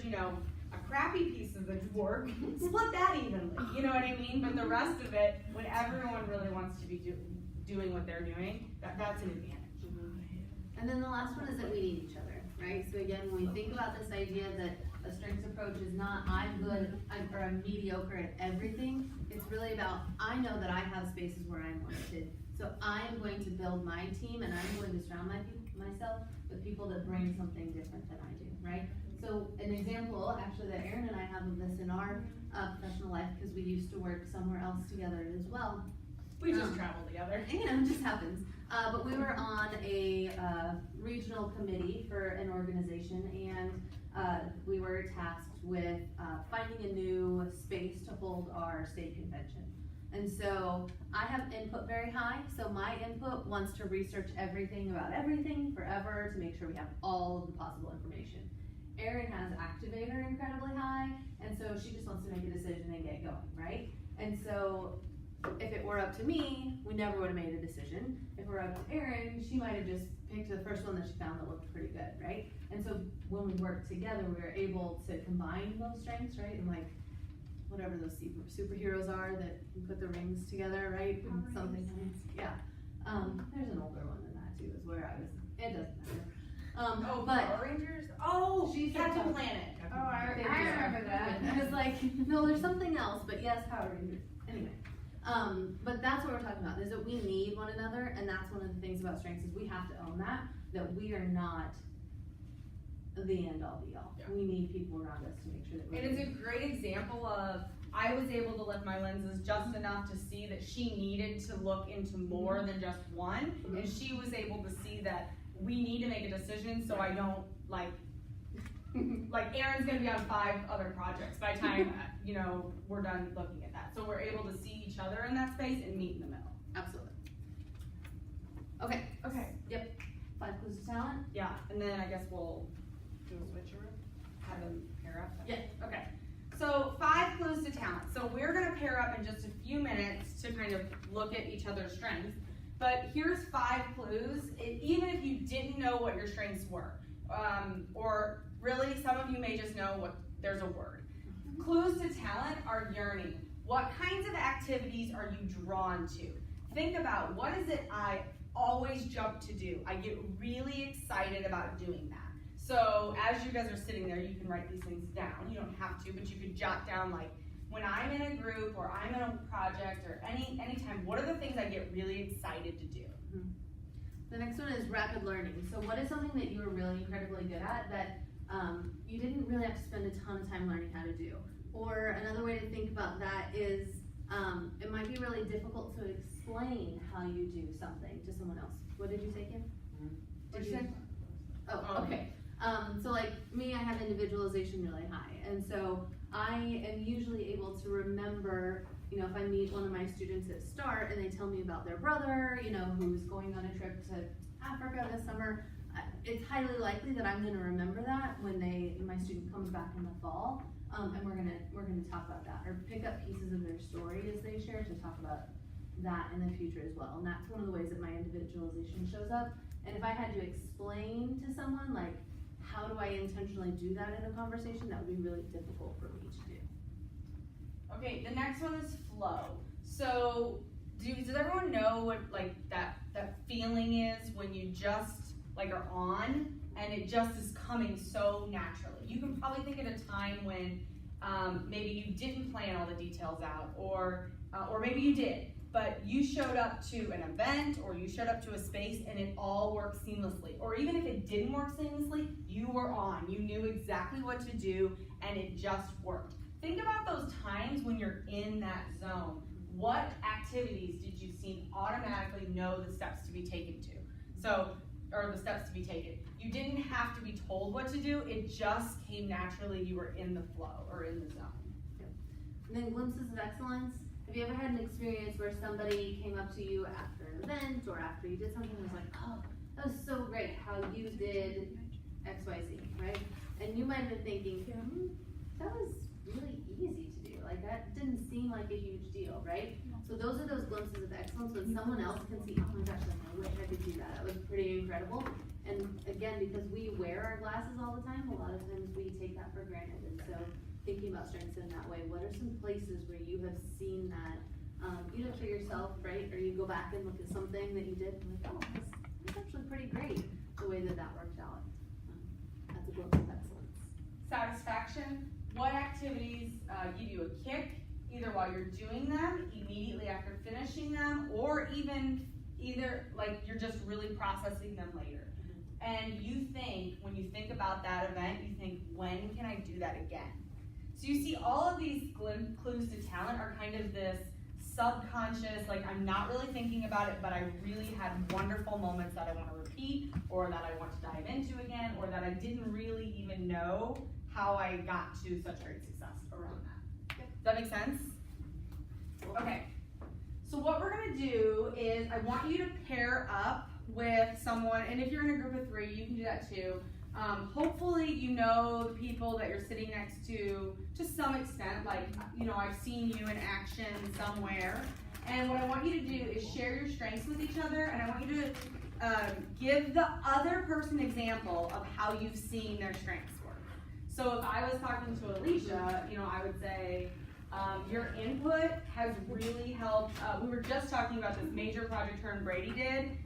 there's, a crappy piece of the work, split that evenly, you know what I mean? But the rest of it, when everyone really wants to be doing what they're doing, that's an advantage. And then the last one is that we need each other, right? So again, when we think about this idea that a strengths approach is not I'm good or I'm mediocre at everything, it's really about I know that I have spaces where I'm limited. So I'm going to build my team and I'm going to surround myself with people that bring something different than I do, right? So an example actually that Erin and I have of this in our professional life, because we used to work somewhere else together as well. We just travel together. It just happens. But we were on a regional committee for an organization, and we were tasked with finding a new space to hold our state convention. And so I have input very high, so my input wants to research everything about everything forever to make sure we have all of the possible information. Erin has activator incredibly high, and so she just wants to make a decision and get going, right? And so if it were up to me, we never would have made a decision. If it were up to Erin, she might have just picked the first one that she found that looked pretty good, right? And so when we worked together, we were able to combine those strengths, right? And like, whatever those superheroes are that you put the rings together, right? And something happens. Yeah. There's an older one than that too, is where I was. It doesn't matter. But Power Rangers? Oh, she's Captain Planet. Oh, I remember that. I was like, no, there's something else, but yes, Power Rangers. Anyway. But that's what we're talking about, is that we need one another, and that's one of the things about strengths is we have to own that we are not the end all be all. Yeah. We need people around us to make sure that we're. And it's a great example of I was able to lift my lenses just enough to see that she needed to look into more than just one, and she was able to see that we need to make a decision so I don't like Erin's gonna be on 5 other projects by the time we're done looking at that. So we're able to see each other in that space and meet in the middle. Absolutely. Okay. Yep. 5 clues to talent. Yeah, and then I guess we'll do a switcheroo. Have them pair up. Yeah. Okay. So 5 clues to talent. So we're gonna pair up in just a few minutes to kind of look at each other's strengths. But here's 5 clues, even if you didn't know what your strengths were, or really some of you may just know what there's a word. Clues to talent are yearning. What kinds of activities are you drawn to? Think about what is it I always jump to do. I get really excited about doing that. So as you guys are sitting there, you can write these things down. You don't have to, but you could jot down like when I'm in a group or I'm in a project or anytime, what are the things I get really excited to do? The next one is rapid learning. So what is something that you were really incredibly good at that you didn't really have to spend a ton of time learning how to do? Or another way to think about that is it might be really difficult to explain how you do something to someone else. What did you say, Kim? Did you say? Oh, okay. So like me, I have individualization really high. And so I am usually able to remember, if I meet one of my students at START and they tell me about their brother, who's going on a trip to Africa this summer, it's highly likely that I'm going to remember that when my student comes back in the fall, and we're gonna talk about that or pick up pieces of their story as they share to talk about that in the future as well. And that's one of the ways that my individualization shows up. And if I had to explain to someone like how do I intentionally do that in a conversation, that would be really difficult for me to do. Okay, the next one is flow. So does everyone know what that feeling is when you just are on and it just is coming so naturally? You can probably think of a time when maybe you didn't plan all the details out, or maybe you did, but you showed up to an event or you showed up to a space and it all worked seamlessly. Or even if it didn't work seamlessly, you were on. You knew exactly what to do and it just worked. Think about those times when you're in that zone. What activities did you seem automatically know the steps to be taken to? Or the steps to be taken. You didn't have to be told what to do, it just came naturally. You were in the flow or in the zone. And then glimpses of excellence. Have you ever had an experience where somebody came up to you after an event or after you did something and was like, oh, that was so great how you did XYZ, right? And you might have been thinking, that was really easy to do. Like that didn't seem like a huge deal, right? So those are those glimpses of excellence when someone else can see, oh my gosh, I wish I could do that. That was pretty incredible. And again, because we wear our glasses all the time, a lot of times we take that for granted. thinking about strengths in that way, what are some places where you have seen that, for yourself, right? Or you go back and look at something that you did and like, oh, that's actually pretty great, the way that worked out. That's a growth of excellence. Satisfaction. What activities give you a kick, either while you're doing them, immediately after finishing them, or either like you're just really processing them later. And you think, when you think about that event, you think, when can I do that again? So you see all of these clues to talent are kind of this subconscious, like I'm not really thinking about it, but I really had wonderful moments that I want to repeat, or that I want to dive into again, or that I didn't really even know how I got to such great success around that. Does that make sense? Okay. So what we're gonna do is I want you to pair up with someone, and if you're in a group of 3, you can do that too. Hopefully you know the people that you're sitting next to some extent, like, I've seen you in action somewhere. And what I want you to do is share your strengths with each other, and I want you to give the other person an example of how you've seen their strengths work. So if I was talking to Alicia, I would say, your input has really helped. We were just talking about this major project her and Brady did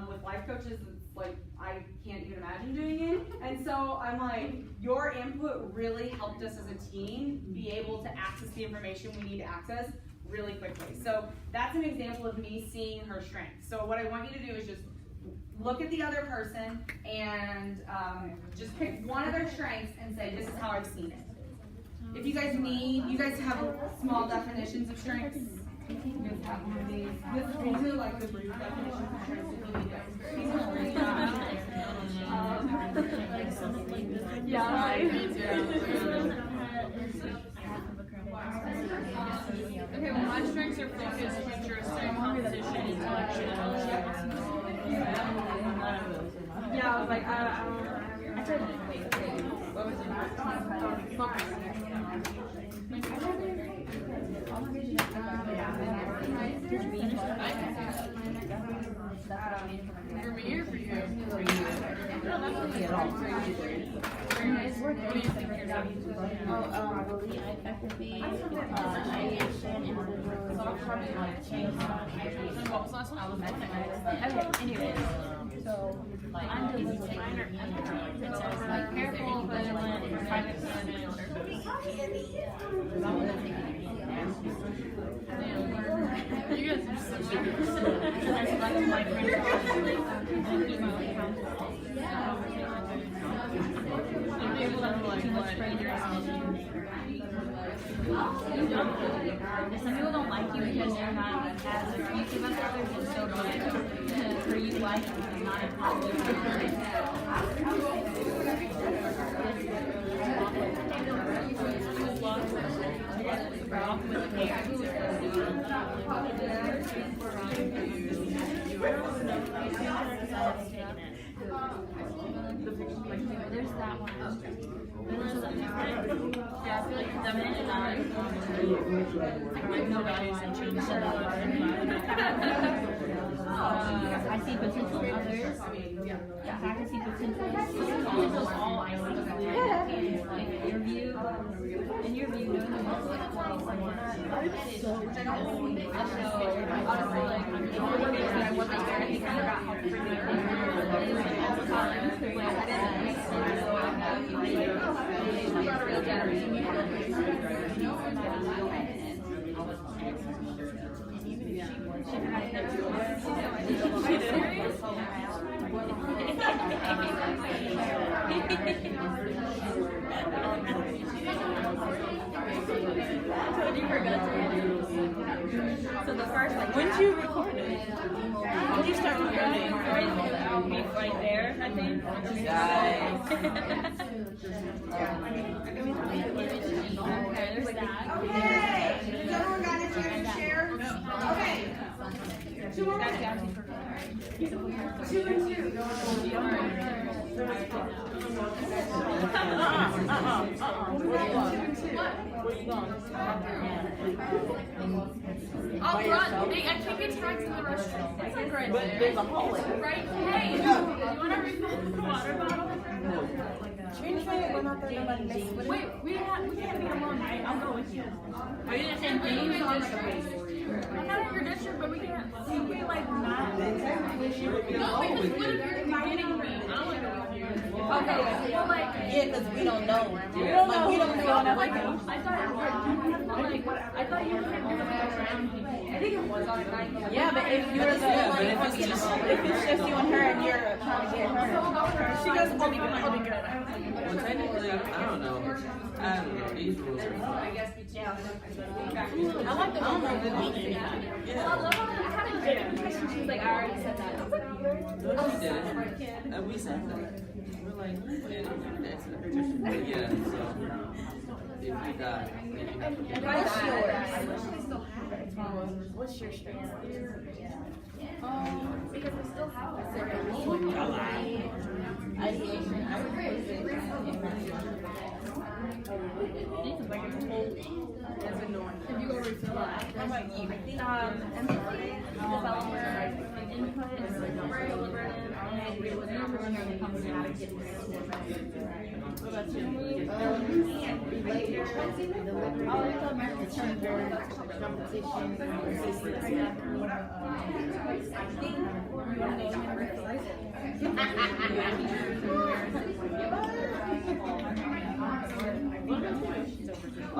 with life coaches. It's like, I can't even imagine doing it. And so I'm like, your input really helped us as a team be able to access the information we need to access really quickly. So that's an example of me seeing her strengths. So what I want you to do is just look at the other person and just pick one of their strengths and say, this is how I've seen it. If you guys have small definitions of strengths. You guys have one of these. These are like the brief definitions of strengths if you need them. These are pretty yeah, me too. Okay, well, my strengths are focus, futuristic, competition, intellectual. Yeah, I was like, I said, what was it? Focus. For me or for you? For you. What do you think you're Believe effectively, ideation, individualism, What was last one? okay, anyways, so I'm delusional. Like careful, vigilant, private candidate. You guys are so serious. Some people don't like you because you're not as abusive as others, and so don't for you like you, not a There's that one. Yeah, I feel like definitely no values and change. I see potential in others. Yeah, I can see potential. This is all I see. Like your view, in your view, knowing the most like quality someone. So honestly, like I wasn't there. I think I forgot how So the first, like, when did you record it? When did you start recording? Right there, I think. okay, there's that. Okay, has everyone gotten a chance to share? Okay. 2 more minutes. 2 and 2. I'll run. Hey, I can't get tagged in the restroom. That's like right There's a hallway. Right? Hey, you want to refill the water bottle? You're trying to go out there and mess with it. Wait, we can't be alone, right? I'll go with you. Are you in the same thing? I'm not in your district, but we can't. Can we like not? No, because what if you're inviting me? I want to go with you. Okay, well, like. Yeah, because we don't know. We don't know. We don't know. Like, I thought you were around me. I think it was on a night. Yeah, but if you're the one, if it's just you and her and you're trying to get her, She goes, I'll be good. I'll be good. Well, technically, I don't know. I don't know. These rules are fine. I like the one that we did. Yeah. I love how I kind of did because she's like, I already said that. I was like, No, she didn't. And we said that. We're like, yeah, so if you die, then you have to be what's your strength? Because we still have it. ideation. If you go refill it, how about you? Empathy, development, input, deliberative, and realization comes out of getting what about you? I like the American competition.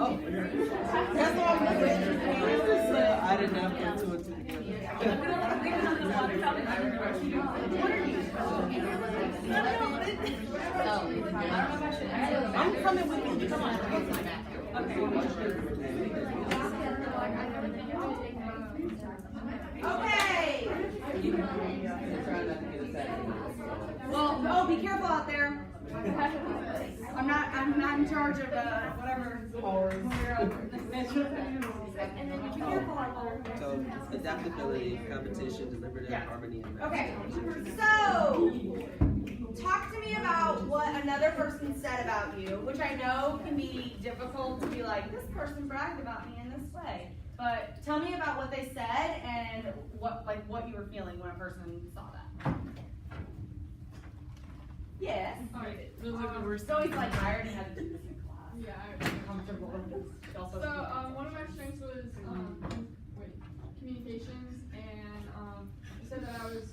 Oh, that's what I'm saying. I didn't have to put two and two together. I'm coming with you. Come on. Okay. Well, oh, be careful out there. I'm not in charge of whatever. So, adaptability, competition, deliberative, harmony, and Okay, so talk to me about what another person said about you, which I know can be difficult to be like, this person bragged about me in this way. But tell me about what they said and what you were feeling when a person saw that. Yes. So he's like, I already had to do this in class. Yeah. I'm comfortable with this. Also, So one of my strengths was communications, and he said that I was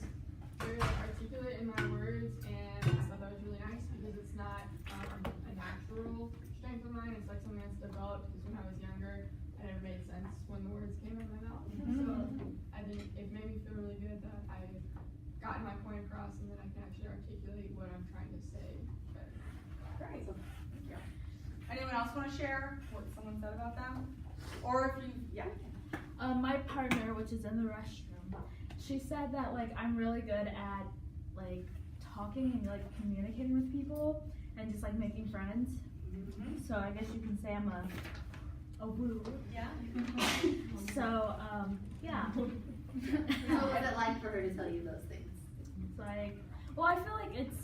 very articulate in my words, and I thought that was really nice because it's not a natural strength of mine. It's like something that's developed because when I was younger, it never made sense when the words came out of my mouth. So I think it made me feel really good that I gotten my point across, and then I can actually articulate what I'm trying to say better. great. Thank you. Anyone else want to share what someone said about them? Or if you, yeah. My partner, which is in the restroom, she said that like I'm really good at like talking and like communicating with people and just like making friends. So I guess you can say I'm a woo. Yeah. So yeah. So what was it like for her to tell you those things? It's like, well, I feel like it's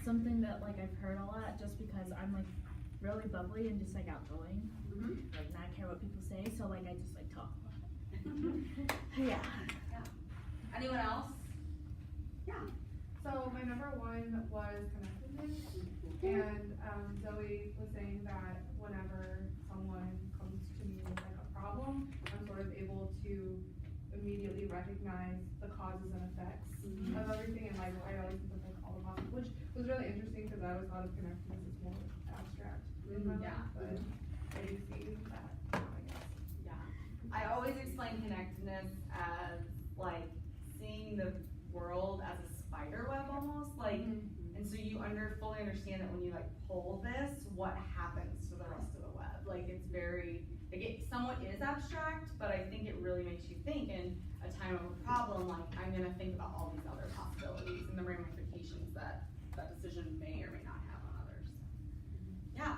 something that like I've heard a lot just because I'm like really bubbly and just like outgoing, like not care what people say. So like I just like talk. Yeah. Anyone else? So my number one was connectedness, and Zoe was saying that whenever someone comes to me with like a problem, I'm sort of able to immediately recognize the causes and effects of everything, and like I always think of like all the causes, which was really interesting because I always thought of connectedness as more abstract in my life, but I do see that now, I guess. I always explain connectedness as like seeing the world as a spider web almost, like, and so you fully understand that when you like pull this, what happens to the rest of the web. Like it's very, like it somewhat is abstract, but I think it really makes you think in a time of a problem, like I'm gonna think about all these other possibilities and the ramifications that that decision may or may not have on others. Yeah.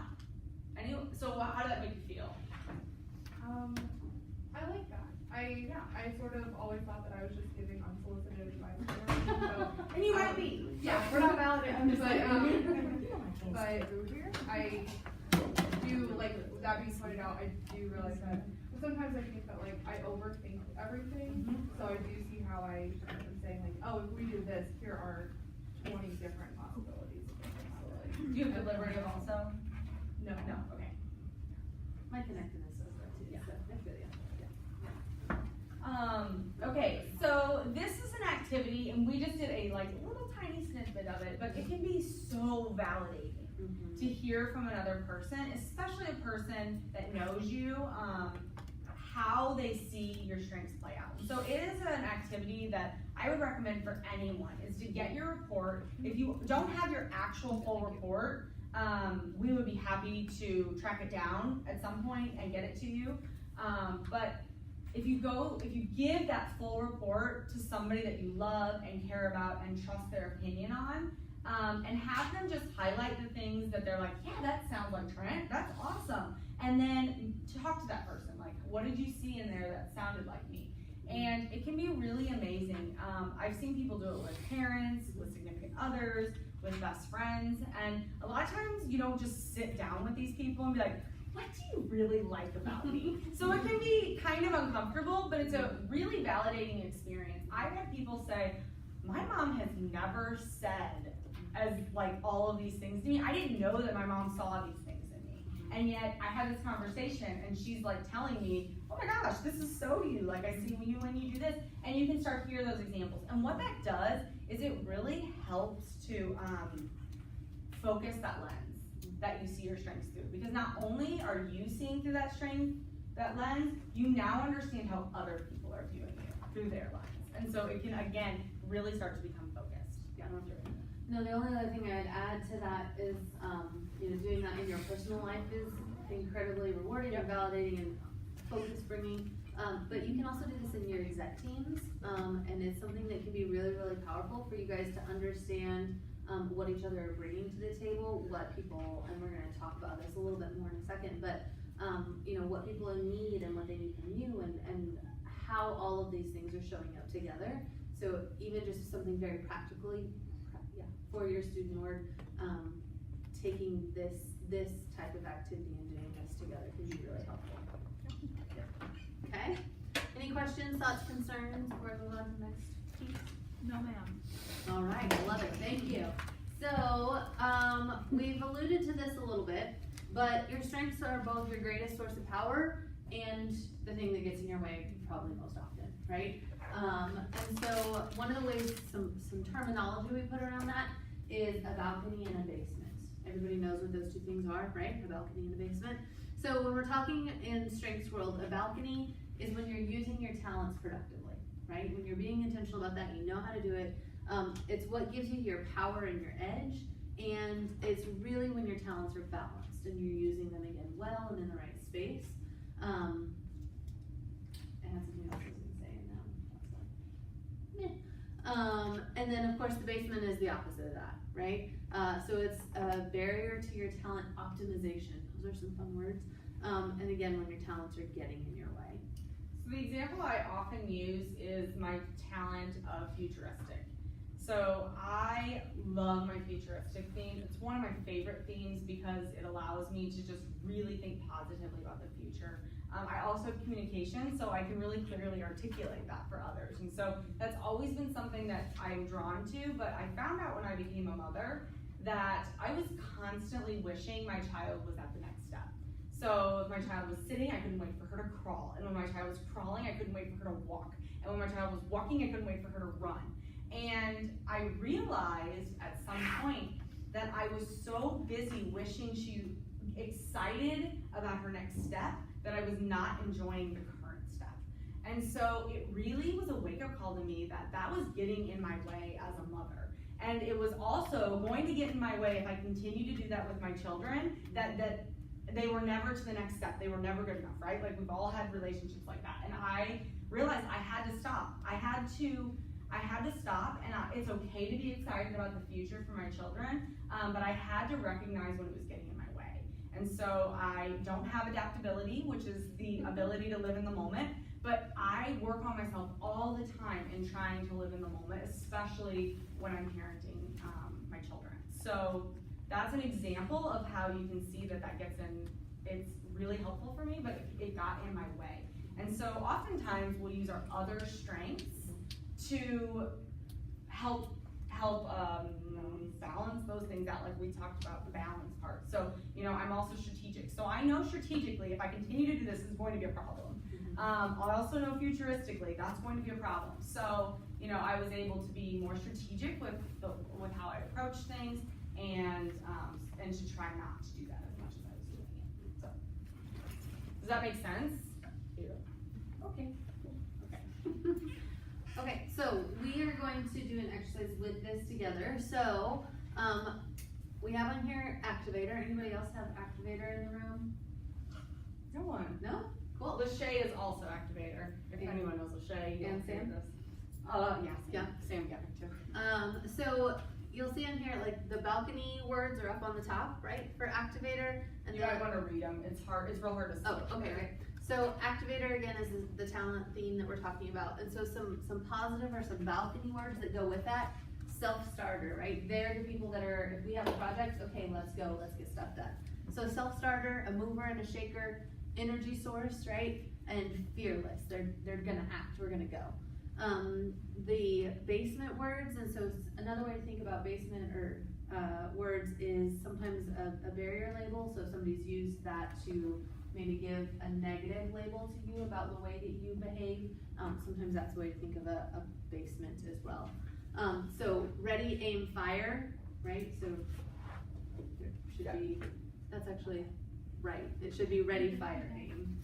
So how did that make you feel? I like that. I sort of always thought that I was just giving unsolicited advice. And you might be. Yeah, we're not validating, but I do, like, that being pointed out, I do realize that sometimes I think that, like, I overthink everything, so I do see how I am saying, like, oh, if we do this, here are 20 different possibilities. So, like, Do you have deliberative also? No. No, okay. My connectedness is there too, so I feel you. Okay, so this is an activity, and we just did a like little tiny snippet of it, but it can be so validating to hear from another person, especially a person that knows you, how they see your strengths play out. So it is an activity that I would recommend for anyone, is to get your report. If you don't have your actual full report, we would be happy to track it down at some point and get it to you. But if you give that full report to somebody that you love and care about and trust their opinion on, and have them just highlight the things that they're like, yeah, that sounds like Trent, that's awesome. And then talk to that person, like, what did you see in there that sounded like me? And it can be really amazing. I've seen people do it with parents, with significant others, with best friends, and a lot of times you don't just sit down with these people and be like, what do you really like about me? So it can be kind of uncomfortable, but it's a really validating experience. I've had people say, my mom has never said as like all of these things to me. I didn't know that my mom saw these things in me. And yet I had this conversation and she's like telling me, oh my gosh, this is so you. Like I see you when you do this. And you can start to hear those examples. And what that does is it really helps to focus that lens that you see your strengths through. Because not only are you seeing through that lens, you now understand how other people are viewing you through their lens. And so it can, again, really start to become focused. Yeah, I don't know if you're in there. No, the only other thing I'd add to that is, doing that in your personal life is incredibly rewarding and validating and focus bringing. But you can also do this in your exec teams, and it's something that can be really, really powerful for you guys to understand what each other are bringing to the table, what people, and we're going to talk about this a little bit more in a second, but what people need and what they need from you, and how all of these things are showing up together. So even just something very practically, for your student org, taking this type of activity and doing this together can be really helpful. Okay? Any questions, thoughts, concerns before I move on to the next piece? No, ma'am. All right, I love it. Thank you. So we've alluded to this a little bit, but your strengths are both your greatest source of power and the thing that gets in your way probably most often, right? And so one of the ways, some terminology we put around that is a balcony and a basement. Everybody knows what those two things are, right? A balcony and a basement. So when we're talking in strengths world, a balcony is when you're using your talents productively, right? When you're being intentional about that, you know how to do it. It's what gives you your power and your edge, and it's really when your talents are balanced and you're using them again well and in the right space. I had something else I was going to say, and now and then of course the basement is the opposite of that, right? So it's a barrier to your talent optimization. Those are some fun words. And again, when your talents are getting in your way. So the example I often use is my talent of futuristic. So I love my futuristic theme. It's one of my favorite themes because it allows me to just really think positively about the future. I also have communication, so I can really clearly articulate that for others. And so that's always been something that I'm drawn to, but I found out when I became a mother that I was constantly wishing my child was at the next step. So if my child was sitting, I couldn't wait for her to crawl. And when my child was crawling, I couldn't wait for her to walk. And when my child was walking, I couldn't wait for her to run. And I realized at some point that I was so busy wishing she excited about her next step that I was not enjoying the current step. And so it really was a wake-up call to me that that was getting in my way as a mother. And it was also going to get in my way if I continue to do that with my children, that they were never to the next step. They were never good enough, right? Like we've all had relationships like that. And I realized I had to stop. I had to stop, and it's okay to be excited about the future for my children, but I had to recognize when it was getting in my way. And so I don't have adaptability, which is the ability to live in the moment, but I work on myself all the time in trying to live in the moment, especially when I'm parenting my children. So that's an example of how you can see that gets in. It's really helpful for me, but it got in my way. And so oftentimes we'll use our other strengths to help help balance those things out, like we talked about the balance part. So, you know, I'm also strategic. So I know strategically, if I continue to do this, it's going to be a problem. I also know futuristically, that's going to be a problem. So, you know, I was able to be more strategic with how I approach things, and to try not to do that as much as I was doing it. So, does that make sense? Yeah. Okay. Okay. Okay, so we are going to do an exercise with this together. So, we have on here activator. Anybody else have activator in the room? No one. No? Cool. Lachey is also activator. If anyone knows Lachey. And Sam? Yeah. Sam got it too. So you'll see on here, like, the balcony words are up on the top, right, for activator. And You might want to read them. It's real hard to see. Oh, okay, right. So activator, again, is the talent theme that we're talking about. And so some positive or some balcony words that go with that. Self-starter, right? They're the people that are, if we have a project, okay, let's go, let's get stuff done. So self-starter, a mover and a shaker, energy source, right? And fearless. They're gonna act, we're gonna go. The basement words, and so another way to think about basement or words is sometimes a barrier label. So somebody's used that to maybe give a negative label to you about the way that you behave. Sometimes that's a way to think of a basement as well. So ready, aim, fire, right? So there should be, that's actually right. It should be ready, fire, aim.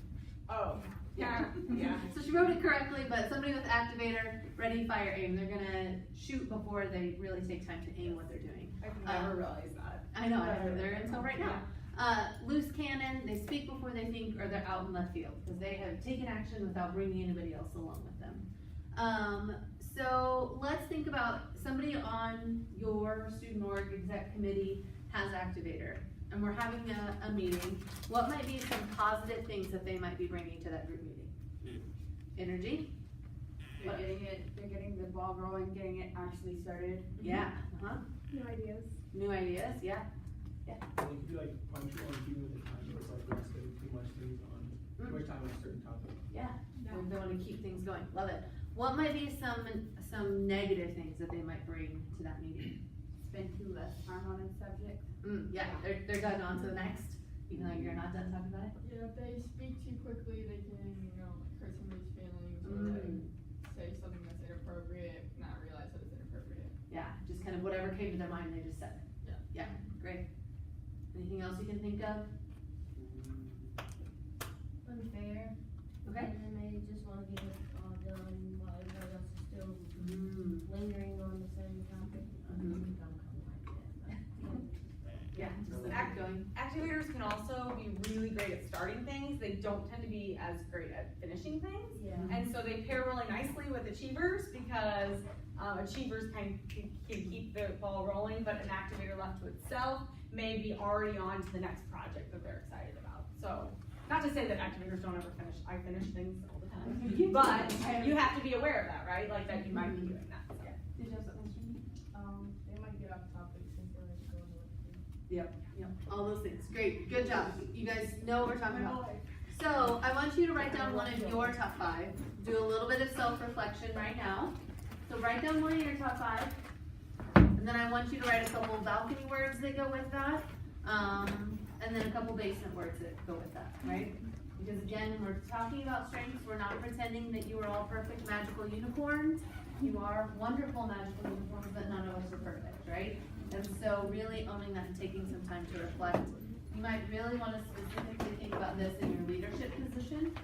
Oh, yeah. Yeah. So she wrote it correctly, but somebody with activator, ready, fire, aim, they're gonna shoot before they really take time to aim what they're doing. I never realized that. I know, I haven't there until right now. Loose cannon, they speak before they think, or they're out in left field, because they have taken action without bringing anybody else along with them. So let's think about somebody on your student org exec committee has activator, and we're having a meeting. What might be some positive things that they might be bringing to that group meeting? Energy? They're getting the ball rolling, getting it actually started. Yeah, New ideas. New ideas, yeah. Well, you could be like punctual and keep with the time, so it's like we're not spending too much things on, too much time on a certain topic. Yeah, they want to keep things going, love it. What might be some negative things that they might bring to that meeting? Spend too less time on a subject. Yeah, they're done on to the next, even though you're not done talking about it. Yeah, if they speak too quickly, they can, you know, like hurt somebody's feelings or like say something that's inappropriate, not realize that it's inappropriate. Yeah, just kind of whatever came to their mind, they just said it. Yeah. Yeah, great. Anything else you can think of? Unfair. Okay. And they just want to get it all done while everybody else is still lingering on the same topic. Yeah, just keep going. Activators can also be really great at starting things. They don't tend to be as great at finishing things. Yeah. And so they pair really nicely with achievers, because achievers can keep the ball rolling, but an activator left to itself may be already on to the next project that they're excited about. So, not to say that activators don't ever finish. I finish things all the time. But you have to be aware of that, right? Like that you might be doing that. So. Did you have something, Mr. They might get off topic since they're like going to Yep, all those things. Great, good job. You guys know what we're talking about. So I want you to write down one of your top 5. Do a little bit of self-reflection right now. So write down one of your top 5. And then I want you to write a couple balcony words that go with that. And then a couple basement words that go with that, right? Because again, when we're talking about strengths, we're not pretending that you are all perfect magical unicorns. You are wonderful magical unicorns, but none of us are perfect, right? And so really owning that and taking some time to reflect. You might really want to specifically think about this in your leadership position.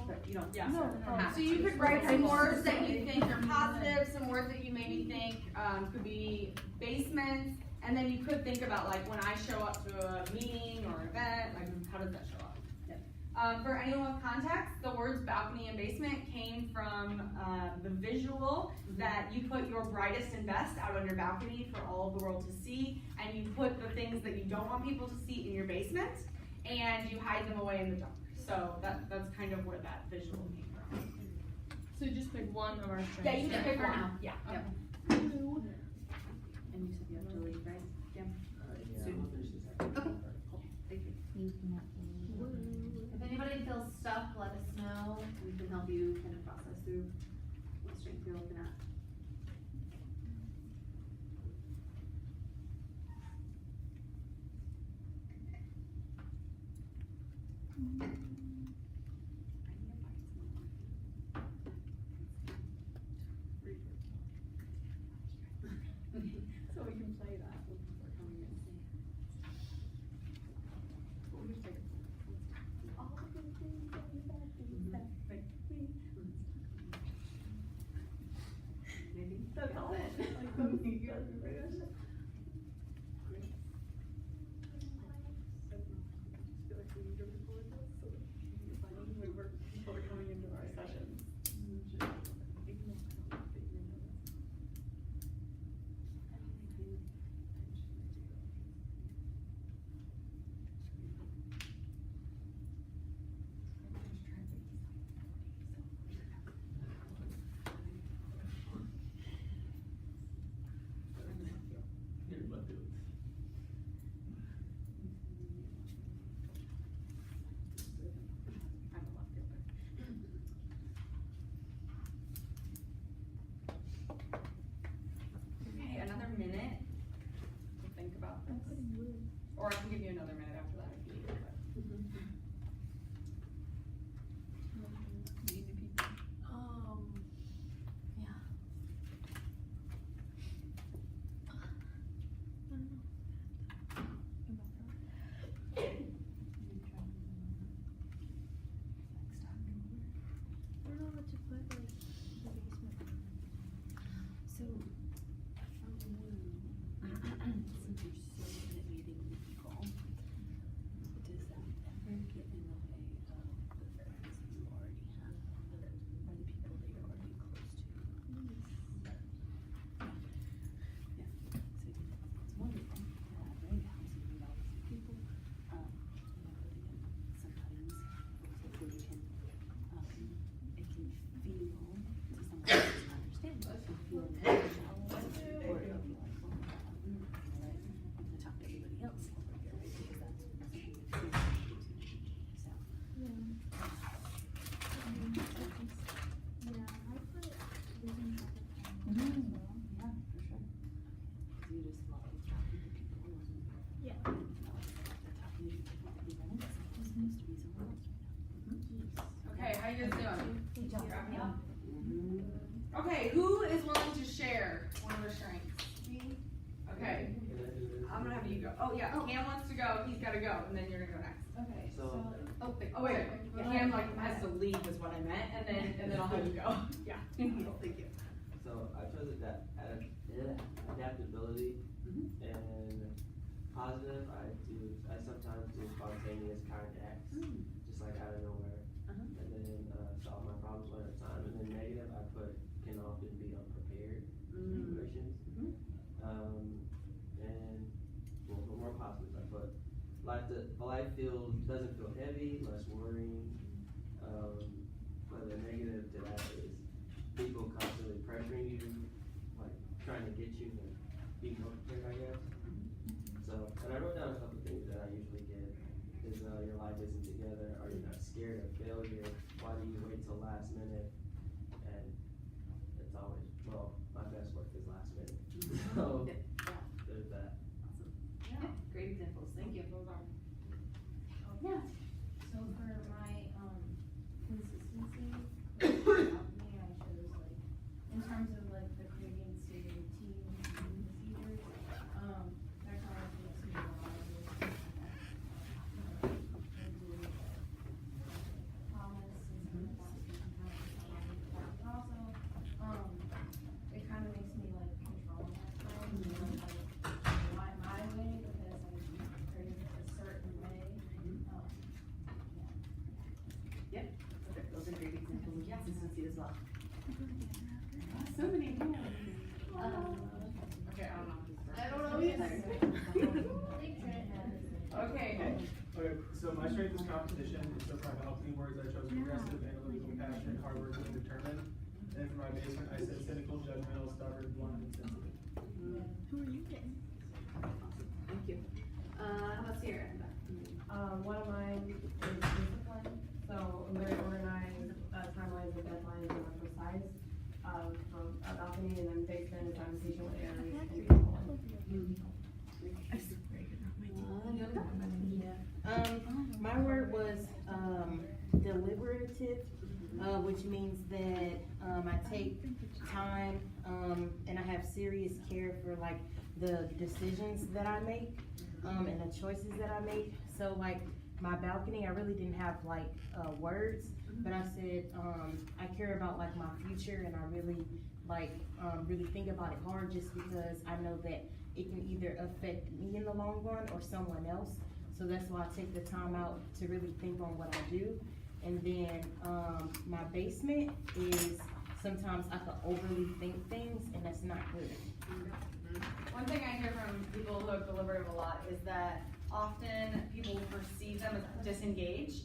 But you don't. Yeah. have So you to. could write some words that you think are positive, some words that you maybe think could be basements, and then you could think about like when I show up to a meeting or event, like how does that show up? Yep. For anyone with context, the words balcony and basement came from the visual that you put your brightest and best out on your balcony for all of the world to see, and you put the things that you don't want people to see in your basement, and you hide them away in the dark. So that's kind of where that visual came from. So just pick one of our strengths. Yeah, you can pick for one. now. Yeah. Yep. And you said you have to leave, right? Jim? Soon. Okay. Thank you. If anybody feels stuck, let us know. We can help you kind of process through what strength you're looking at. So we can play that when people are coming in. All the good things and the bad things that make me. Maybe that's all it. Like those you guys are right. I feel like we need to record this so that when people are coming into our sessions. Okay, another minute to think about this. Or I can give you another minute after that if you need it. Yeah. I don't know what to put, like, the basement. So, from you, since you're so good at meeting new people, does that ever get in the way of the friends you already have, or the people that you're already close to? Yeah, so it's wonderful, yeah, very helps you meet all these people, sometimes, hopefully you can, it can feel to someone who doesn't understand, but it can feel shallow, or it'll be like, oh, right, I'm gonna talk to everybody else over here, right, because that's something that feels so. Yeah. I put losing track of time as well. Yeah, for sure. Cause you just love talking to people, Yeah. talking to people, even if it's supposed to be someone else right now. Okay, how you guys doing? Good job. Okay, who is willing to share one of their strengths? Okay, I'm gonna have you go. Oh yeah, Cam wants to go, he's gotta go, and then you're gonna go next. Okay, So- Oh wait, Cam like has to leave is what I meant, and then I'll have you go. Yeah. Thank you. So I chose adaptability, and positive, I sometimes do spontaneous kind acts, just like out of nowhere. And then solve my problems one at a time. And then negative, I put can often be unprepared situations. And well, for more positives, I put life doesn't feel heavy, less worrying. But the negative to that is people constantly pressuring you, like trying to get you to be more prepared, I guess. So, and I wrote down a couple things that I usually get is your life isn't together, are you not scared of failure, why do you wait till last minute, and it's always, well, my best work is last minute. So, there's that. Yeah, great examples, thank you. Yeah. So for my consistency, like, helped me, I chose like in terms of like the creating steady routines and procedures, that kind of makes me a lot of those things like that. Promise and some of that but also, it kind of makes me like control myself, like my way, because I created a certain way. Yep, those are great examples of consistency as well. So many hands. Okay, I don't know. I don't know either. Okay. Okay, so my strength is competition, so for my helping words, I chose progressive, analytical, passionate, hardworking, and determined. And for my basement, I said cynical, judgmental, stubborn, blunt, and sensitive. Who are you getting? Awesome, thank you. How about Sierra? One of mine is discipline, so I'm very organized, timelines and deadlines are precise. From a balcony and then basement, I'm patient with areas. Yeah. My word was deliberative, which means that I take time and I have serious care for like the decisions that I make and the choices that I make. So like my balcony, I really didn't have like words, but I said I care about like my future, and I really like really think about it hard, just because I know that it can either affect me in the long run or someone else. So that's why I take the time out to really think on what I do. And then my basement is sometimes I can overly think things, and that's not good. One thing I hear from people who have deliberative a lot is that often people perceive them as disengaged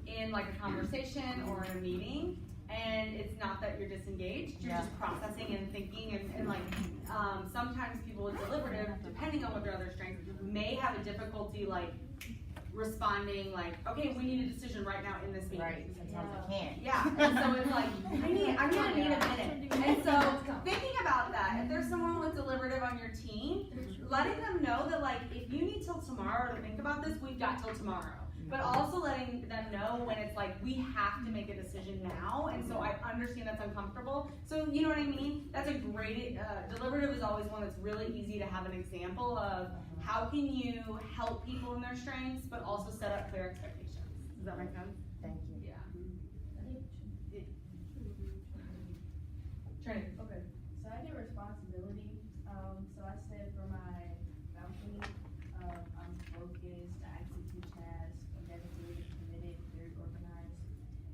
in like a conversation or in a meeting, and it's not that you're disengaged, you're just processing and thinking, and like sometimes people with deliberative, depending on what their other strengths, may have a difficulty like responding like, okay, we need a decision right now in this meeting. Right, sometimes I can't. Yeah, and so it's like, I'm gonna need a minute. And so thinking about that, if there's someone with deliberative on your team, letting them know that like, if you need till tomorrow to think about this, we've got till tomorrow. But also letting them know when it's like, we have to make a decision now, and so I understand that's uncomfortable. So you know what I mean? That's a great, deliberative is always one that's really easy to have an example of how can you help people in their strengths, but also set up clear expectations. Does that make sense? Thank you. Yeah. Trinity. Okay, so I did responsibility. So I said for my balcony, I'm focused, I execute tasks, I'm dedicated, committed, very organized.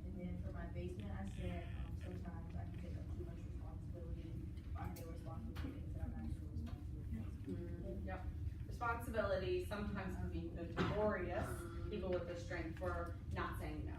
And then for my basement, I said sometimes I can take up too much responsibility. I feel responsible for things that I'm not so responsible for. Yep. Responsibility sometimes can be notorious, people with this strength, for not saying no.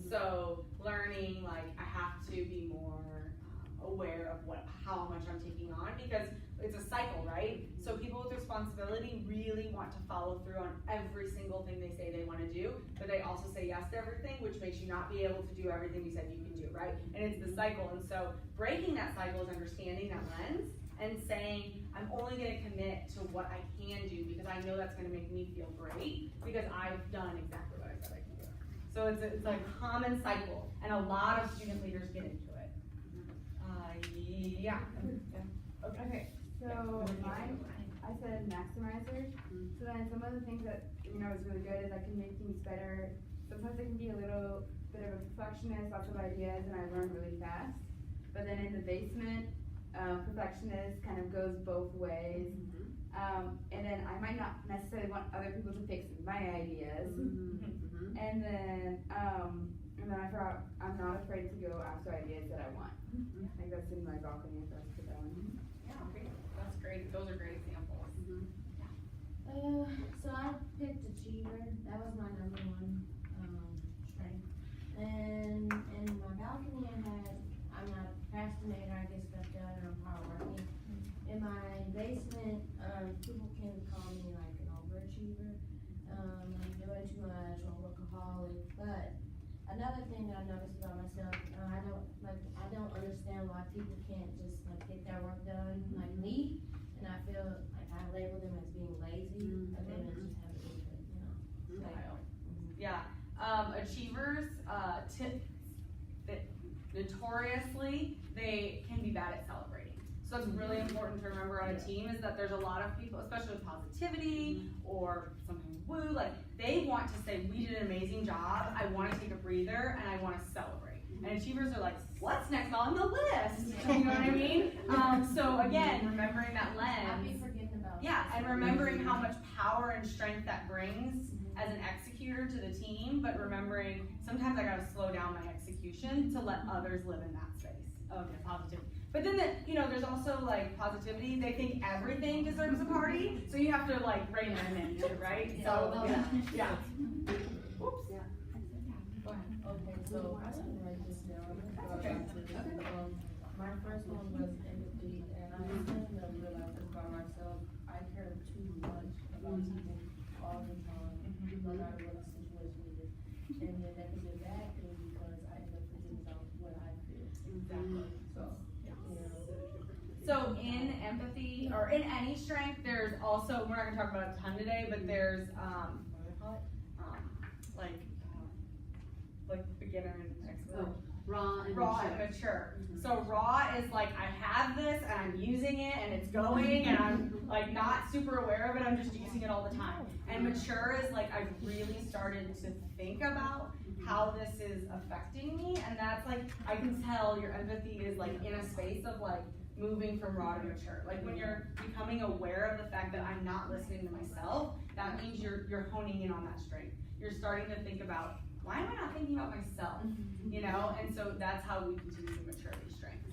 So learning, like, I have to be more aware of how much I'm taking on, because it's a cycle, right? So people with responsibility really want to follow through on every single thing they say they want to do, but they also say yes to everything, which makes you not be able to do everything you said you can do, right? And it's the cycle. And so breaking that cycle is understanding that lens and saying, I'm only going to commit to what I can do because I know that's going to make me feel great because I've done exactly what I said I can do. So it's a common cycle, and a lot of student leaders get into it. Okay, so mine, I said maximizer. So then some of the things that, is really good is I can make things better. Sometimes I can be a little bit of a perfectionist, lots of ideas, and I learn really fast. But then in the basement, perfectionist kind of goes both ways. And then I might not necessarily want other people to fix my ideas. And then I forgot, I'm not afraid to go after ideas that I want. I think that's in my balcony, if that's put that one. Yeah, great. That's great. Those are great examples. So I picked achiever. That was my number one strength. And in my balcony, I'm not a procrastinator. I get stuff done, and I'm hardworking. In my basement, people can call me like an overachiever. I'm doing too much, or workaholic. But another thing that I noticed about myself, I don't understand why people can't just like get their work done like me, and I feel like I label them as being lazy, but then they just have an interest, Yeah. Achievers, notoriously, they can be bad at celebrating. So it's really important to remember on a team is that there's a lot of people, especially with positivity or sometimes woo, like they want to say, we did an amazing job, I want to take a breather, and I want to celebrate. And achievers are like, what's next on the list? You know what I mean? So again, remembering that lens. Yeah, and remembering how much power and strength that brings as an executor to the team, but remembering sometimes I gotta slow down my execution to let others live in that space of positivity. But then there's also like positivity. They think everything deserves a party, so you have to like rein them in too, right? So yeah. Oops. Yeah. Go ahead. Okay, so I didn't write this down. Okay. My first one was empathy, and I started to realize this by myself. I care too much about people all the time, no matter what the situation is. And then that is a bad thing because I end up forgetting about what I feel. Exactly. So, So in empathy, or in any strength, there's also, we're not gonna talk about it a ton today, but there's, what do they call it? beginner and expert. Oh, raw and Raw mature. and mature. So raw is like I have this and I'm using it and it's going and I'm like not super aware of it, I'm just using it all the time. And mature is like I've really started to think about how this is affecting me, and that's like I can tell your empathy is like in a space of like moving from raw to mature. Like when you're becoming aware of the fact that I'm not listening to myself, that means you're honing in on that strength. You're starting to think about, why am I not thinking about myself? You know, and so that's how we continue to mature these strengths.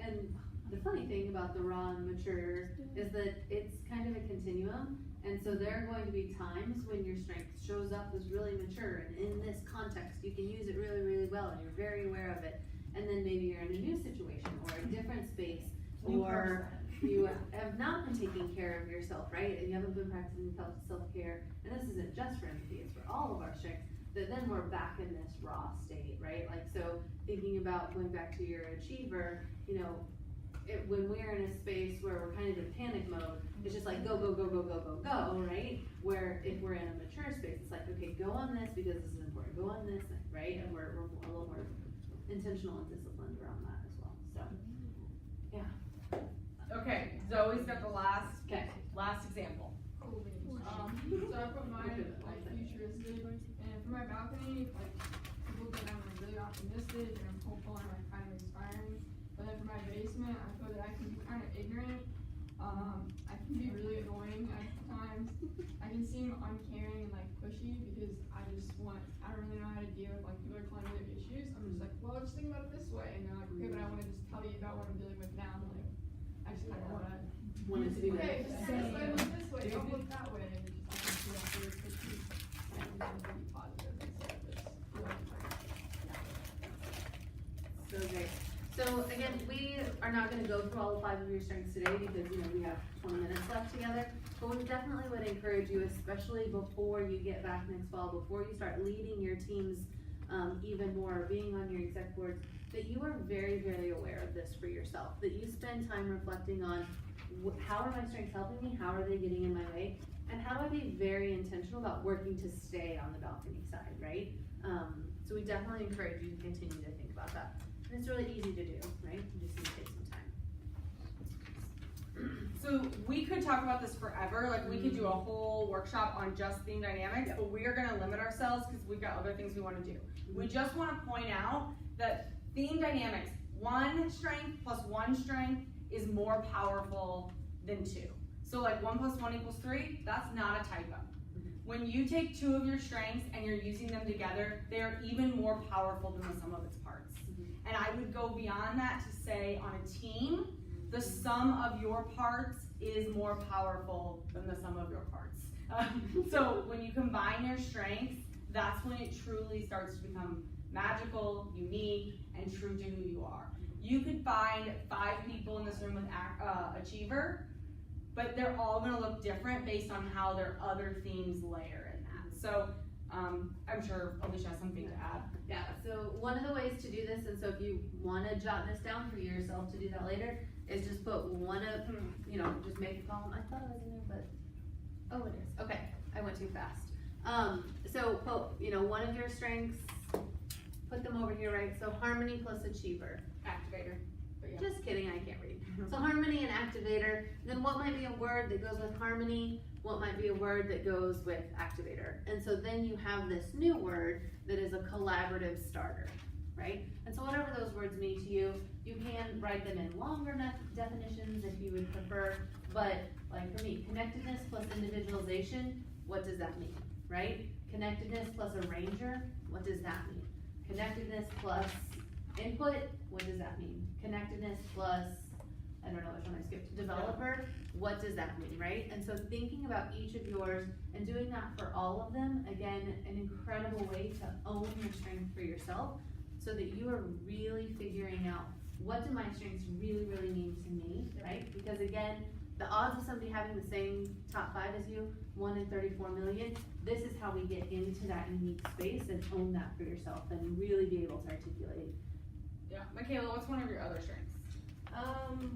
And the funny thing about the raw and mature is that it's kind of a continuum. And so there are going to be times when your strength shows up as really mature, and in this context, you can use it really, really well, and you're very aware of it. And then maybe you're in a new situation or a different space, or you have not been taking care of yourself, right? And you haven't been practicing self-care. And this isn't just for empathy, it's for all of our strengths. That then we're back in this raw state, right? Like, so thinking about going back to your achiever, you know, when we're in a space where we're kind of in panic mode, it's just like go, go, go, go, go, go, go, right? Where if we're in a mature space, it's like, okay, go on this because this is important, go on this, right? And we're a little more intentional and disciplined around that as well, so, yeah. Okay, Zoe's got the last example. Cool beans. So I put mine like futuristic, and for my balcony, like people think I'm like really optimistic and I'm hopeful and like kind of inspiring. But then for my basement, I feel that I can be kind of ignorant. I can be really annoying at times. I can seem uncaring and like pushy because I don't really know how to deal with like people are telling me their issues. I'm just like, well, just think about it this way, and they're like, okay, but I want to just tell you about what I'm dealing with now. I'm like, I just kind of want it to be okay, just this way, look this way, don't look that way. And just I can feel like really pushy and be positive instead of just So great. So again, we are not going to go through all 5 of your strengths today because we have 20 minutes left together. But we definitely would encourage you, especially before you get back next fall, before you start leading your teams even more, being on your exec boards, that you are very, very aware of this for yourself. That you spend time reflecting on how are my strengths helping me, how are they getting in my way, and how do I be very intentional about working to stay on the balcony side, right? So we definitely encourage you to continue to think about that. And it's really easy to do, right? You just need to take some time. So we could talk about this forever, like we could do a whole workshop on just theme dynamics, but we are gonna limit ourselves because we've got other things we wanna do. We just wanna point out that theme dynamics, one strength plus one strength is more powerful than two. So like 1 + 1 = 3, that's not a typo. When you take 2 of your strengths and you're using them together, they are even more powerful than the sum of its parts. And I would go beyond that to say on a team, the sum of your parts is more powerful than the sum of your parts. So when you combine your strengths, that's when it truly starts to become magical, unique, and true to who you are. You could find 5 people in this room with achiever, but they're all gonna look different based on how their other themes layer in that. So I'm sure Alicia has something to add. Yeah, so one of the ways to do this, and so if you wanna jot this down for yourself to do that later, is just put one of, just make a column. I thought it was in there, but, oh, it is. Okay, I went too fast. So put, one of your strengths, put them over here, right? So harmony plus achiever. Activator. But yeah. Just kidding, I can't read. So harmony and activator. Then what might be a word that goes with harmony? What might be a word that goes with activator? And so then you have this new word that is a collaborative starter, right? And so whatever those words mean to you, you can write them in longer definitions if you would prefer. But like for me, connectedness plus individualization, what does that mean, right? Connectedness plus arranger, what does that mean? Connectedness plus input, what does that mean? Connectedness plus, I don't know which one I skipped, developer, what does that mean, right? And so thinking about each of yours and doing that for all of them, again, an incredible way to own your strength for yourself so that you are really figuring out what do my strengths really, really mean to me, right? Because again, the odds of somebody having the same top 5 as you, 1 in 34 million, this is how we get into that unique space and own that for yourself and really be able to articulate. Yeah, Michaela, what's one of your other strengths?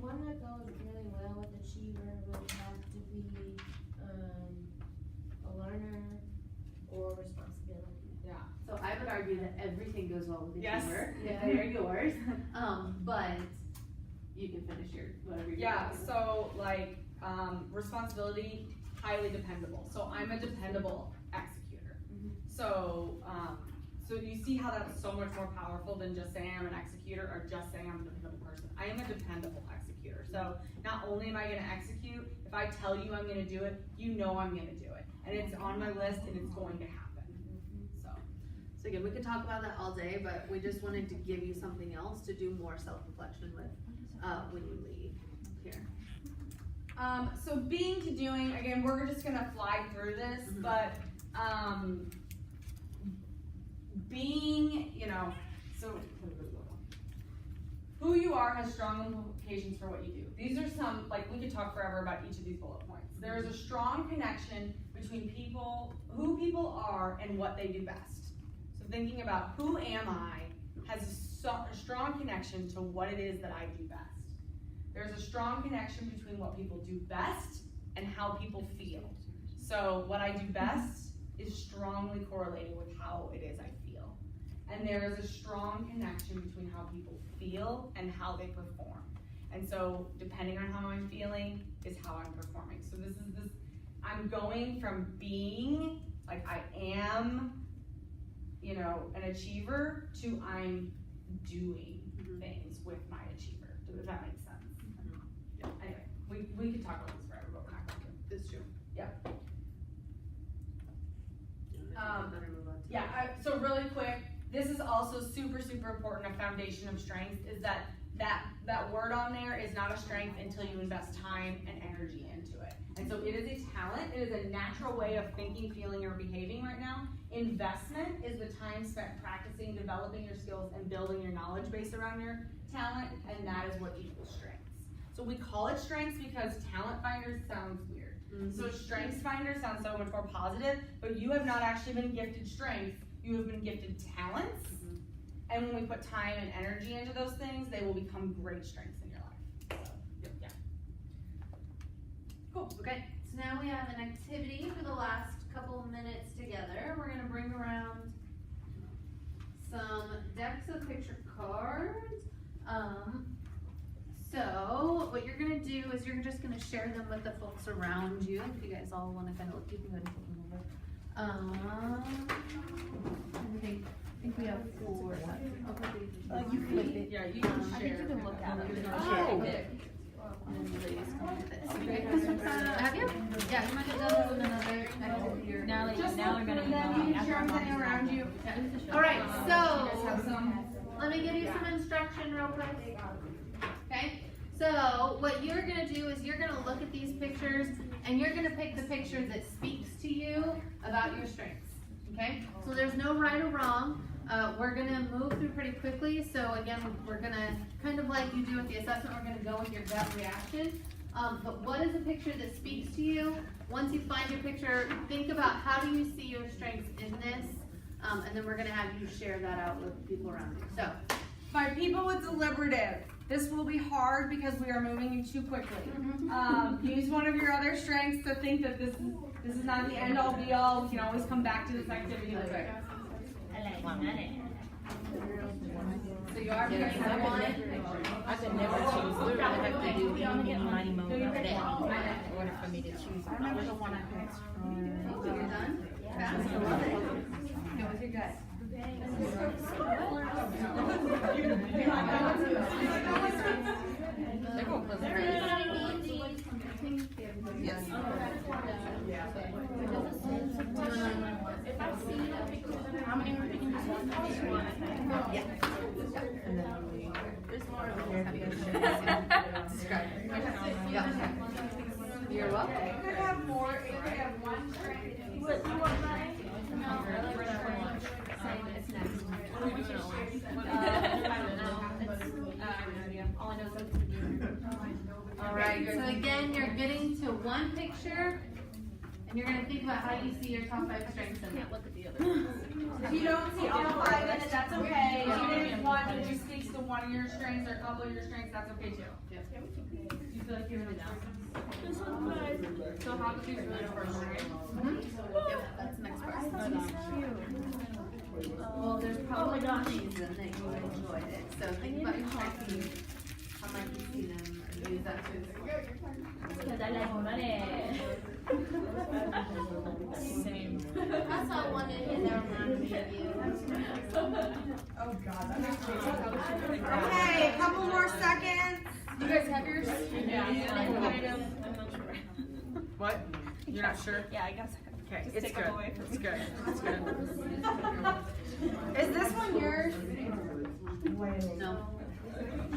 One that goes really well with achiever would have to be a learner or responsibility. Yeah. So I would argue that everything goes well with the Yes. achiever. Yeah. They're yours. But you can finish your whatever you're Yeah, doing. so like, responsibility, highly dependable. So I'm a dependable executor. So, so you see how that's so much more powerful than just saying I'm an executor or just saying I'm a dependable person. I am a dependable executor. So not only am I gonna execute, if I tell you I'm gonna do it, you know I'm gonna do it. And it's on my list and it's going to happen. So again, we could talk about that all day, but we just wanted to give you something else to do more self-reflection with when you leave here. So being to doing, again, we're just gonna fly through this, but being, you know, so who you are has strong implications for what you do. These are some, like, we could talk forever about each of these bullet points. There is a strong connection between people, who people are and what they do best. So thinking about who am I has a strong connection to what it is that I do best. There's a strong connection between what people do best and how people feel. So what I do best is strongly correlated with how it is I feel. And there is a strong connection between how people feel and how they perform. And so depending on how I'm feeling is how I'm performing. So this, I'm going from being, like I am, you know, an achiever to I'm doing things with my achiever. Does that make sense? Yeah. Anyway, we could talk about this forever, but we're not going to. It's true. Yep. So really quick, this is also super, super important. A foundation of strength is that word on there is not a strength until you invest time and energy into it. And so it is a talent. It is a natural way of thinking, feeling, or behaving right now. Investment is the time spent practicing, developing your skills, and building your knowledge base around your talent, and that is what equals strengths. So we call it strengths because talent finders sounds weird. So strengths finder sounds so much more positive, but you have not actually been gifted strengths, you have been gifted talents. And when we put time and energy into those things, they will become great strengths in your life. So, yeah. Cool, okay. So now we have an activity for the last couple of minutes together. We're gonna bring around some decks of picture cards. So what you're gonna do is you're just gonna share them with the folks around you. If you guys all wanna kind of look, you can go ahead and take them over. I think we have 4 sets. You flip it. Yeah, you can I share. think you can look at it. Oh. And then you ladies come with this. Have you? Yeah, you might have done this in another activity here. Now we're gonna then you can share everything around you. Alright, so let me give you some instruction real quick. Okay? So what you're gonna do is you're gonna look at these pictures and you're gonna pick the picture that speaks to you about your strengths. Okay? So there's no right or wrong. We're gonna move through pretty quickly. So again, we're gonna kind of like you do with the assessment, we're gonna go with your gut reaction. But what is a picture that speaks to you? Once you find your picture, think about how do you see your strengths in this, and then we're gonna have you share that out with people around you. So, By people with deliberative, this will be hard because we are moving you too quickly. Use one of your other strengths to think that this is not the end all be all. We can always come back to this activity later. So you are picking one. I could never choose. We're gonna have to do any money mode of that in order for me to choose. I remember the one I picked from. you're done? Fast, I love it. Go with your gut. Yes. How many were picking? Yeah. And then there's more of it. Describe it. Yeah. You're welcome. You could have more, you could have one strength. Alright, so again, you're getting to one picture, and you're gonna think about how you see your top 5 strengths in it. Look at the other. If you don't see all 5 in it, that's okay. Even if one that just speaks to one of your strengths or a couple of your strengths, that's okay too. You feel like you're really down. So how to choose really first, right? Yep, that's the next part. Well, there's one reason that you enjoyed it. So think about your coffee, how much you see them, or use that to. Because I like money. Same. I saw one in here that reminded me of you. Oh god, that makes me Okay, a couple more seconds. You guys have yours? What? You're not sure? Yeah, I guess. Okay, Just it's take good. them away from It's me. good. It's good. Is this one yours? No.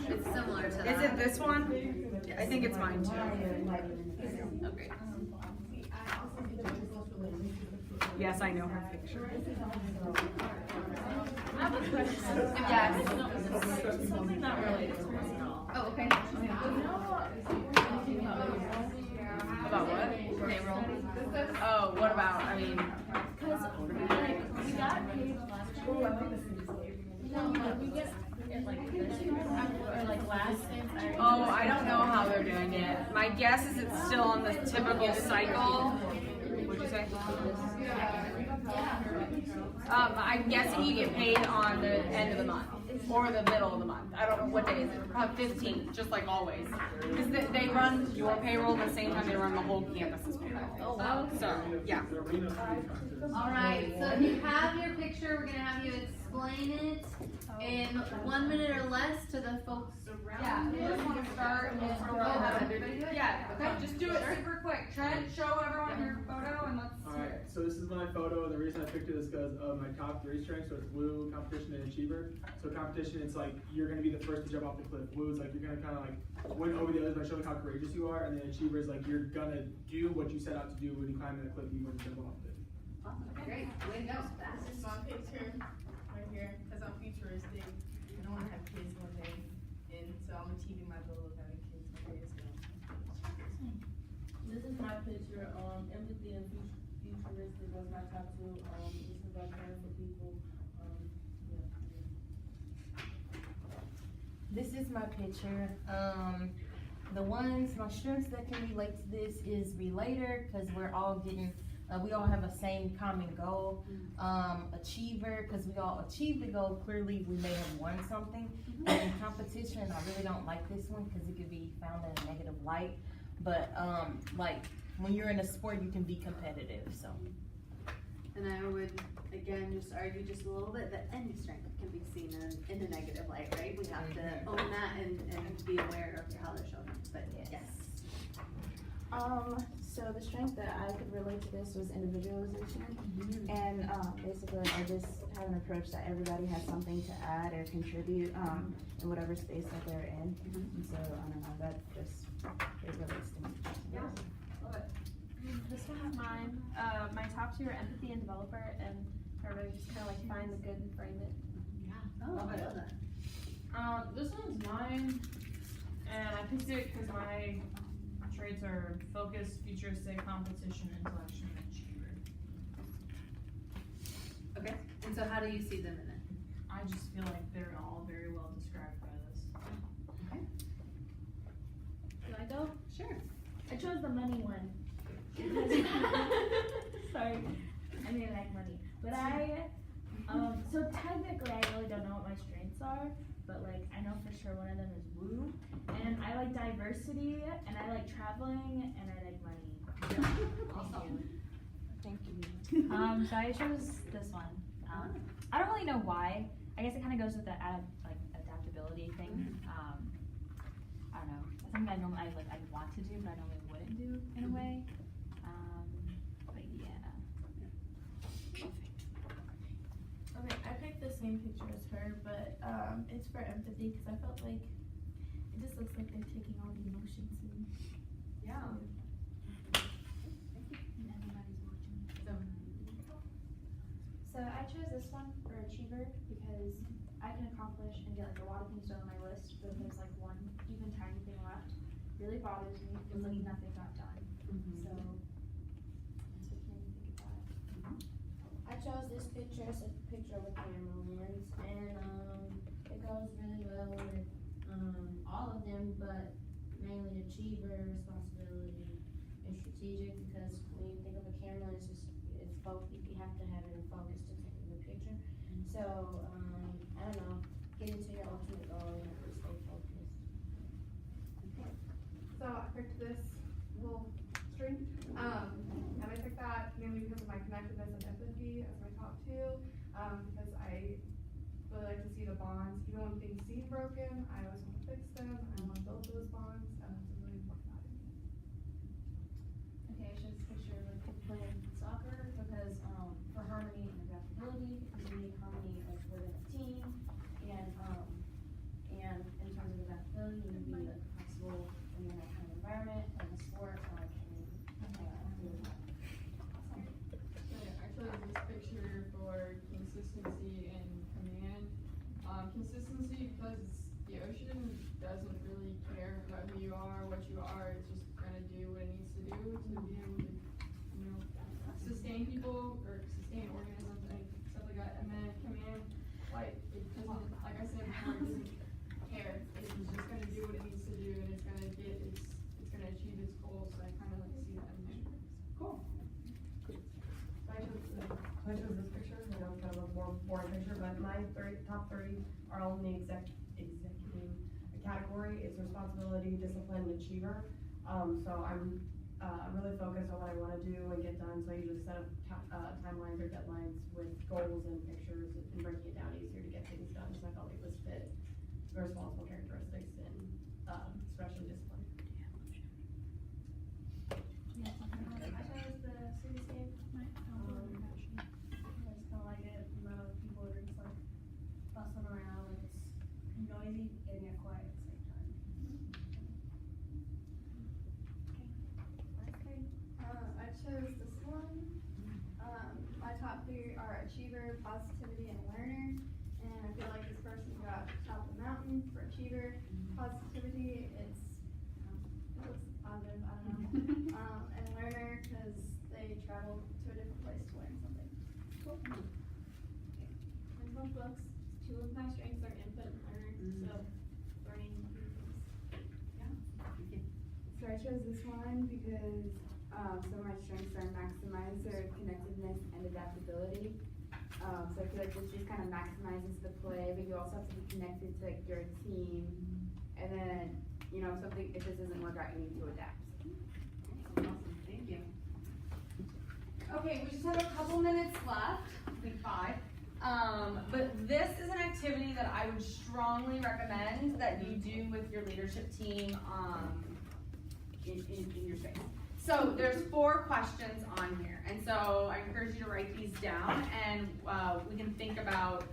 It's similar to that. Is it this one? I think it's mine too. Okay. Yes, I know her picture. I have a question. Yes. Something not related to this at all. Oh, okay. About what? Payroll. Oh, what about? I mean, Because like we got paid last year. No, but we get it like this year or like last. oh, I don't know how they're doing it. My guess is it's still on the typical cycle. What'd you say? I'm guessing you get paid on the end of the month or the middle of the month. I don't know what day is it. 15th, just like always. Because they run your payroll the same time they run the whole campus's payroll. Oh, wow. So, yeah. All right, so if you have your picture, we're gonna have you explain it in 1 minute or less to the folks around. Yeah, you just want to start and have everybody do it? Yeah, okay, just do it super quick. Trent, show everyone your photo and let's. Alright, so this is my photo. The reason I picked it is because of my top 3 strengths. So it's woo, competition, and achiever. So competition, it's like you're going to be the first to jump off the cliff. Woo is like you're going to kind of like win over the others by showing how courageous you are. And then achiever is like you're going to do what you set out to do when you climb that cliff and you want to jump off of it. Awesome, great, way to go. This is my picture right here because I'm futuristic. I want to have kids one day, and so I'm achieving my goal of having kids one day as well. This is my picture, empathy and futuristic was my top 2. This is about caring for people, This is my picture. The ones, my strengths that can relate to this is relator, because we're all getting, we all have a same common goal. Achiever, because we all achieved the goal. Clearly, we may have won something. And competition, I really don't like this one because it could be found in a negative light. But like when you're in a sport, you can be competitive. So. And I would, again, just argue just a little bit that any strength can be seen in a negative light, right? We have to own that and be aware of how they're shown. But yes. So the strength that I could relate to this was individualization, and basically I just have an approach that everybody has something to add or contribute in whatever space that they're in, and so I don't know, that just, it relates to me. Yeah, love it. This one is mine. My top 2 are empathy and developer, and everybody just kind of like find the good and frame it. Yeah. Oh, I love that. This one's mine, and I picked it because my traits are focus, futuristic, competition, intellection, and achiever. Okay, and so how do you see them in it? I just feel like they're all very well described by this. Okay. Can I go? Sure. I chose the money one. Sorry, I mean like money. But so technically I really don't know what my strengths are, but like I know for sure one of them is woo, and I like diversity, and I like traveling, and I like money. Thank you. So I chose this one. I don't really know why. I guess it kind of goes with the adaptability thing. I don't know. Something I'd want to do, but I normally wouldn't do in a way. But yeah. Okay, I picked the same picture as her, but it's for empathy because I felt like it just looks like they're taking all the emotions in. Yeah. So I chose this one for achiever because I can accomplish and get like a lot of things done on my list, but if there's like one even tiny thing left, really bothers me because like nothing got done. So that's what made me think about it. I chose this picture as a picture of a camera lens, and it goes really well with all of them, but mainly achiever, responsibility, and strategic, because when you think of a camera lens, it's focused. You have to have it in focus to take a good picture. So I I don't know, getting to your ultimate goal and never stay focused. So I picked this little string, and I picked that mainly because of my connectedness and empathy as my top two, because I really like to see the bonds, even when things seem broken, I always want to fix them, I want to build those bonds, and that's a really important value to me. Okay, I chose this picture of like people playing soccer because for harmony and adaptability, you need harmony like within a team, and in terms of adaptability, you need to be like flexible in that kind of environment, and the sport, do I chose this picture for consistency and command. Consistency because the ocean doesn't really care about who you are, what you are. It's just gonna do what it needs to do to be able to, sustain people or sustain organisms and stuff like that. And then command, like it doesn't, like I said before, it doesn't care. It's just gonna do what it needs to do, and it's gonna achieve its goals. So I kind of like see that in there. Cool. So I chose this picture, I know it's kind of a more boring picture, but my top 3 are all in the executive category. It's responsibility, discipline, and achiever. So I'm really focused on what I want to do and get done, so I usually set up timelines or deadlines with goals and pictures and breaking it down easier to get things done, so I felt like this fit the responsible characteristics and especially discipline. I chose the cityscape. I just kind of like it. A lot of people are just like bustling around, like it's noisy and yet quiet at the same time. I chose this one. My top 3 are achiever, positivity, and learner. And I feel like this person's got top of the mountain for achiever. Positivity, it looks positive, I don't know. And learner, because they travel to a different place to learn something. Cool. In both books, 2 of my strengths are input and learner, so learning new things. Yeah. So I chose this one because some of my strengths are maximizer, connectedness, and adaptability. So I feel like this just kind of maximizes the play, but you also have to be connected to like your team. And then, if this doesn't work out, you need to adapt. Awesome, thank you. Okay, we just have a couple minutes left, I think 5. But this is an activity that I would strongly recommend that you do with your leadership team in your space. So there's 4 questions on here, and so I encourage you to write these down, and we can think about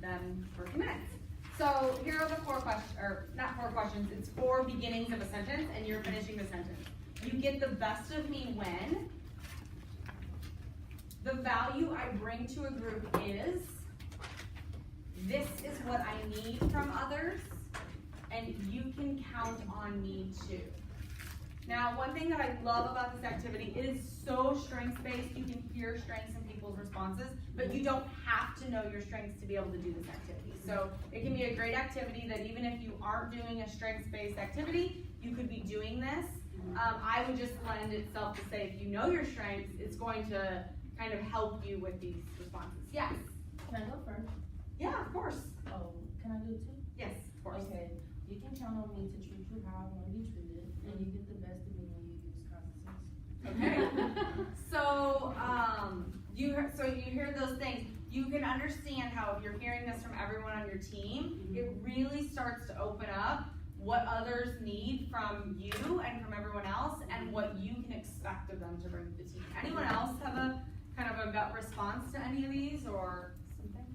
them for a few minutes. So here are the 4 questions, or not 4 questions, it's 4 beginnings of a sentence, and you're finishing the sentence. You get the best of me when the value I bring to a group is, this is what I need from others, and you can count on me too. Now, one thing that I love about this activity, it is so strengths-based. You can hear strengths in people's responses, but you don't have to know your strengths to be able to do this activity. So it can be a great activity that even if you aren't doing a strengths-based activity, you could be doing this. I would just lend itself to say, if you know your strengths, it's going to kind of help you with these responses. Yes? Can I go first? Yeah, of course. Oh, can I do it too? Yes, of course. Okay, you can count on me to treat you how I want to be treated, and you get the best of me when you use common sense. Okay. So you hear those things. You can understand how if you're hearing this from everyone on your team, it really starts to open up what others need from you and from everyone else, and what you can expect of them to bring to the team. Anyone else have a kind of a gut response to any of these, or something?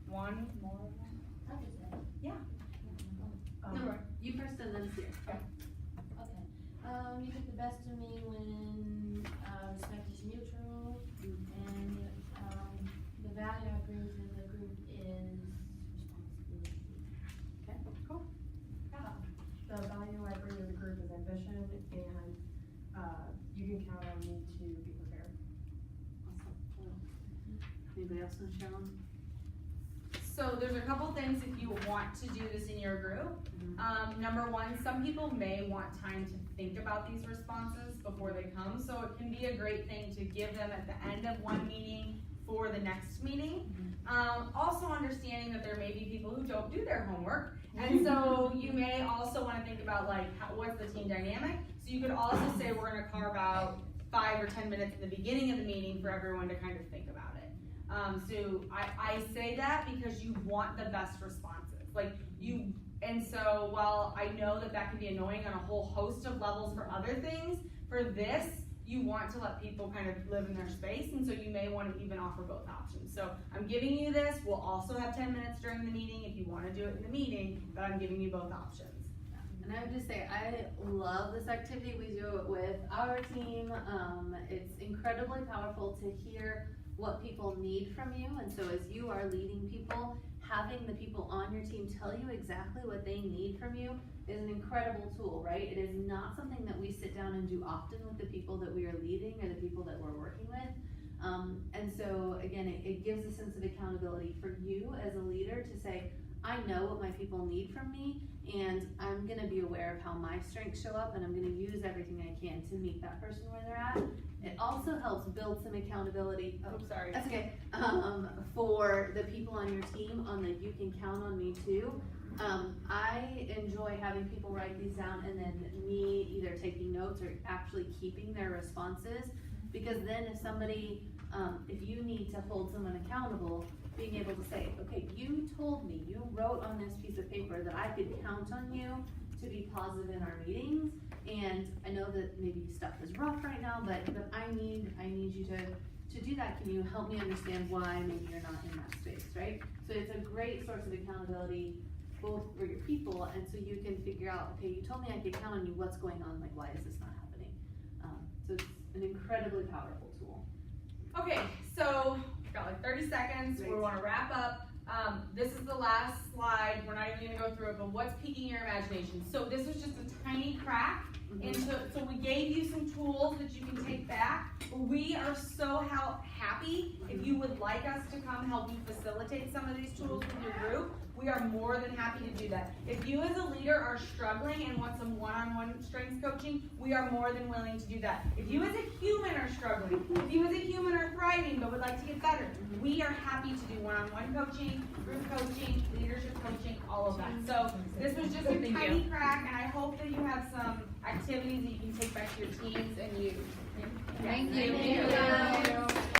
One more? Yeah. No, you first and then Sierra. Okay. Okay. You get the best of me when respect is mutual, and the value I bring to the group is responsibility. Okay, cool. The value I bring to the group is ambition, and you can count on me to be prepared. Awesome. Anybody else want to share one? So there's a couple things if you want to do this in your group. Number 1, some people may want time to think about these responses before they come, so it can be a great thing to give them at the end of one meeting for the next meeting. Also understanding that there may be people who don't do their homework, and so you may also want to think about like what's the team dynamic. So you could also say we're going to carve out 5 or 10 minutes in the beginning of the meeting for everyone to kind of think about it. So I say that because you want the best responses. And so while I know that that can be annoying on a whole host of levels for other things, for this, you want to let people kind of live in their space, and so you may want to even offer both options. So I'm giving you this. We'll also have 10 minutes during the meeting if you want to do it in the meeting, but I'm giving you both options. And I would just say, I love this activity. We do it with our team. It's incredibly powerful to hear what people need from you. And so as you are leading people, having the people on your team tell you exactly what they need from you is an incredible tool, right? It is not something that we sit down and do often with the people that we are leading or the people that we're working with. And so again, it gives a sense of accountability for you as a leader to say, I know what my people need from me, and I'm gonna be aware of how my strengths show up, and I'm gonna use everything I can to meet that person where they're at. It also helps build some accountability. Oh, sorry. That's okay. For the people on your team, on the you can count on me too. I enjoy having people write these down and then me either taking notes or actually keeping their responses, because then if somebody, if you need to hold someone accountable, being able to say, okay, you told me, you wrote on this piece of paper that I could count on you to be positive in our meetings, and I know that maybe stuff is rough right now, but I need you to do that. Can you help me understand why maybe you're not in that space, right? So it's a great source of accountability both for your people, and so you can figure out, okay, you told me I could count on you, what's going on, like why is this not happening? So it's an incredibly powerful tool. Okay, so we've got like 30 seconds. We want to wrap up. This is the last slide. We're not even going to go through it, but what's piquing your imagination? So this was just a tiny crack into, so we gave you some tools that you can take back. We are so happy if you would like us to come help you facilitate some of these tools with your group. We are more than happy to do that. If you as a leader are struggling and want some one-on-one strengths coaching, we are more than willing to do that. If you as a human are struggling, if you as a human are thriving but would like to get better, we are happy to do one-on-one coaching, group coaching, leadership coaching, all of that. So this was just a tiny crack, and I hope that you have some activities that you can take back to your teams and use. Thank you.